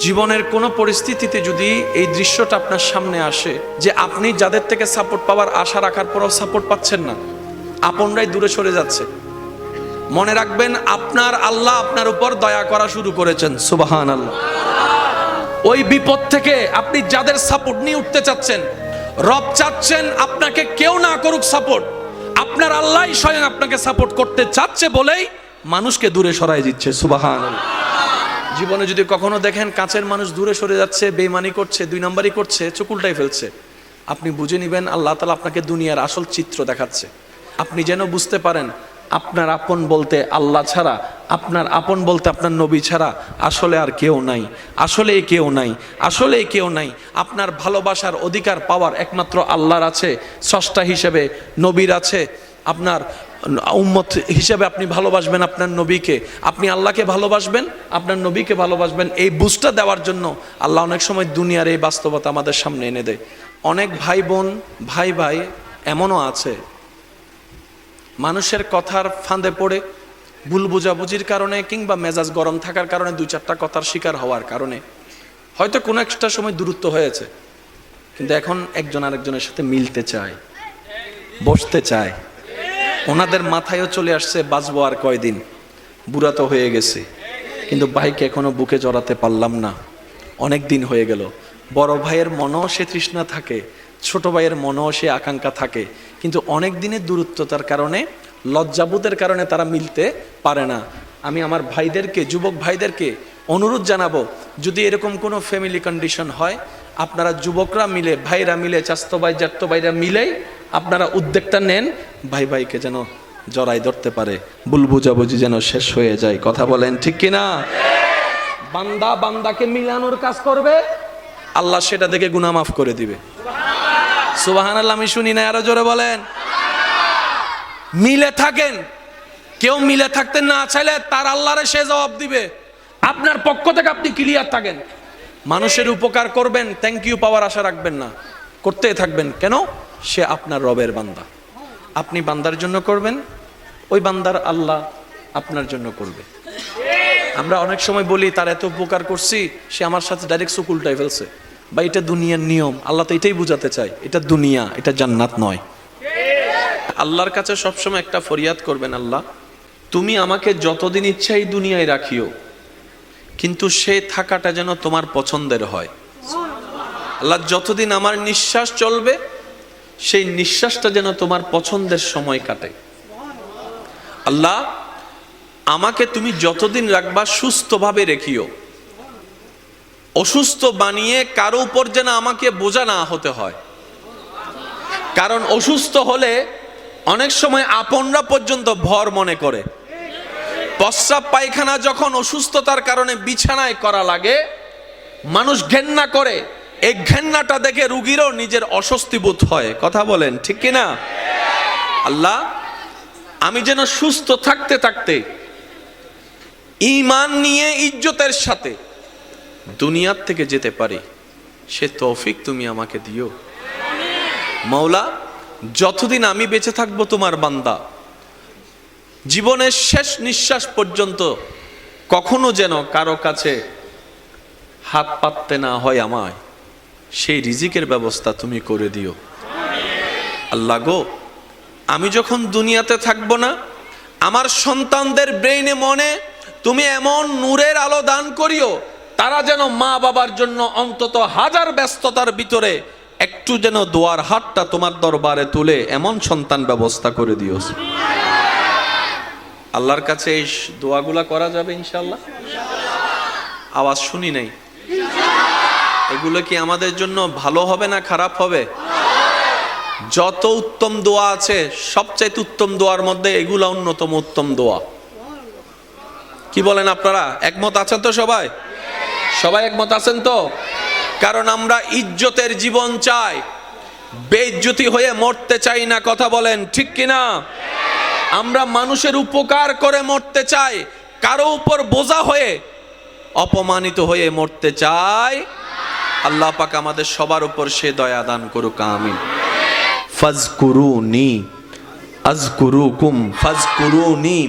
জীবনের কোনো পরিস্থিতিতে যদি এই দৃশ্যটা আপনার সামনে আসে যে আপনি যাদের থেকে সাপোর্ট পাওয়ার আশা রাখার পরও সাপোর্ট পাচ্ছেন না, আপনরাই দূরে সরে যাচ্ছে, মনে রাখবেন আপনার আল্লাহ আপনার উপর দয়া করা শুরু করেছেন। সুবহানাল্লাহ। ওই বিপদ থেকে আপনি যাদের সাপোর্ট নিয়ে উঠতে চাচ্ছেন, রব চাচ্ছেন আপনাকে কেউ না করুক সাপোর্ট, আপনার আল্লাহই স্বয়ং আপনাকে সাপোর্ট করতে চাচ্ছে বলেই মানুষকে দূরে সরাই দিচ্ছে। সুবহানাল্লাহ। জীবনে যদি কখনো দেখেন কাছের মানুষ দূরে সরে যাচ্ছে, বেঈমানি করছে, দুই নম্বরই করছে, চোখ উল্টাই ফেলছে, আপনি বুঝে নেবেন আল্লাহ তাআলা আপনাকে দুনিয়ার আসল চিত্র দেখাচ্ছে। আপনি যেন বুঝতে পারেন আপনার আপন বলতে আল্লাহ ছাড়া, আপনার আপন বলতে আপনার নবী ছাড়া আসলে আর কেউ নাই, আসলে কেউ নাই, আসলে কেউ নাই। আপনার ভালোবাসার অধিকার পাওয়ার একমাত্র আল্লাহর আছে, স্রষ্টা হিসেবে নবীর আছে। আপনার উম্মত হিসেবে আপনি ভালোবাসবেন আপনার নবীকে, আপনি আল্লাহকে ভালোবাসবেন, আপনার নবীকে ভালোবাসবেন। এই বুঝটা দেওয়ার জন্য আল্লাহ অনেক সময় দুনিয়ার এই বাস্তবতা আমাদের সামনে এনে দেয়। অনেক ভাই বোন, ভাই ভাই এমনও আছে মানুষের কথার ফাঁদে পড়ে, ভুল বোঝাবুঝির কারণে কিংবা মেজাজ গরম থাকার কারণে, দুই চারটা কথার শিকার হওয়ার কারণে হয়তো কোনো একটা সময় দূরত্ব হয়েছে, কিন্তু এখন একজন আরেকজনের সাথে মিলতে চায়, বসতে চায়। ওনাদের মাথায়ও চলে আসছে বাঁচবো আর কয়দিন, বুড়া তো হয়ে গেছে, কিন্তু ভাইকে এখনো বুকে জড়াতে পারলাম না, অনেক দিন হয়ে গেল। বড় ভাইয়ের মনেও সে তৃষ্ণা থাকে, ছোট ভাইয়ের মনেও সে আকাঙ্ক্ষা থাকে, কিন্তু অনেক দিনের দূরত্বতার কারণে, লজ্জাবোধের কারণে তারা মিলতে পারে না। আমি আমার ভাইদেরকে, যুবক ভাইদেরকে অনুরোধ জানাবো, যদি এরকম কোনো ফ্যামিলি কন্ডিশন হয়, আপনারা যুবকরা মিলে, ভাইরা মিলে, চাস্তো ভাই জাত্তো ভাইরা মিলেই আপনারা উদ্যোগটা নেন, ভাই ভাইকে যেন জড়াই ধরতে পারে, ভুল বুঝাবুঝি যেন শেষ হয়ে যায়। কথা বলেন ঠিক কিনা? বান্দা বান্দাকে মিলানোর কাজ করবে, আল্লাহ সেটা দেখে গুনাহ মাফ করে দিবে। সুবহানাল্লাহ। আমি শুনি না, আরো জোরে বলেন। মিলে থাকেন, কেউ মিলে থাকতে না চাইলে তার আল্লাহরে সে জবাব দিবে। আপনার পক্ষ থেকে আপনি ক্লিয়ার থাকেন, মানুষের উপকার করবেন, থ্যাংক ইউ পাওয়ার আশা রাখবেন না, করতেই থাকবেন। কেন? সে আপনার রবের বান্দা, আপনি বান্দার জন্য করবেন, ওই বান্দার আল্লাহ আপনার জন্য করবে। আমরা অনেক সময় বলি তার এত উপকার করছি, সে আমার সাথে ডাইরেক্ট চোখ উল্টাই ফেলছে, বা এটা দুনিয়ার নিয়ম। আল্লাহ তো এটাই বুঝাতে চায়, এটা দুনিয়া, এটা জান্নাত নয়। আল্লাহর কাছে সবসময় একটা ফরিয়াদ করবেন, আল্লাহ তুমি আমাকে যতদিন ইচ্ছা এই দুনিয়ায় রাখিও, কিন্তু সে থাকাটা যেন তোমার পছন্দের হয়। আল্লাহ যতদিন আমার নিঃশ্বাস চলবে, সেই নিঃশ্বাসটা যেন তোমার পছন্দের সময় কাটে। আল্লাহ আমাকে তুমি যতদিন রাখবা সুস্থভাবে রেখিও, অসুস্থ বানিয়ে কারো উপর যেন আমাকে বোঝা না হতে হয়। কারণ অসুস্থ হলে অনেক সময় আপনরা পর্যন্ত ভর মনে করে। প্রস্রাব পায়খানা যখন অসুস্থতার কারণে বিছানায় করা লাগে, মানুষ ঘেন্না করে, এই ঘেন্নাটা দেখে রুগীরও নিজের অস্বস্তি বোধ হয়। কথা বলেন ঠিক কিনা? আল্লাহ আমি যেন সুস্থ থাকতে থাকতে ঈমান নিয়ে ইজ্জতের সাথে দুনিয়ার থেকে যেতে পারি, সে তৌফিক তুমি আমাকে দিও। মাওলা যতদিন আমি বেঁচে থাকবো তোমার বান্দা, জীবনের শেষ নিঃশ্বাস পর্যন্ত কখনো যেন কারো কাছে হাত পাততে না হয় আমায়, সেই রিজিকের ব্যবস্থা তুমি করে দিও। আল্লাহ গো, আমি যখন দুনিয়াতে থাকবো না, আমার সন্তানদের ব্রেইনে মনে তুমি এমন নূরের আলো দান করিও, তারা যেন মা বাবার জন্য অন্তত হাজার ব্যস্ততার ভিতরে একটু যেন দোয়ার হাতটা তোমার দরবারে তুলে এমন সন্তান ব্যবস্থা করে দিও। আল্লাহর কাছে এই দোয়াগুলা করা যাবে ইনশাআল্লাহ? আওয়াজ শুনি নাই। এগুলো কি আমাদের জন্য ভালো হবে না খারাপ হবে? যত উত্তম দোয়া আছে, সবচাইতে উত্তম দোয়ার মধ্যে এগুলা অন্যতম উত্তম দোয়া। কি বলেন আপনারা? একমত আছেন তো সবাই? সবাই একমত আছেন তো? কারণ আমরা ইজ্জতের জীবন চাই, বেইজ্জতি হয়ে মরতে চাই না। কথা বলেন ঠিক কিনা? আমরা মানুষের উপকার করে মরতে চাই, কারো উপর বোঝা হয়ে, অপমানিত হয়ে মরতে চাই। আল্লাহ পাক আমাদের সবার উপর সে দয়া দান করুক, আমিন। ফাজকুরুনি আযকুরুকুম, ফাজকুরুনি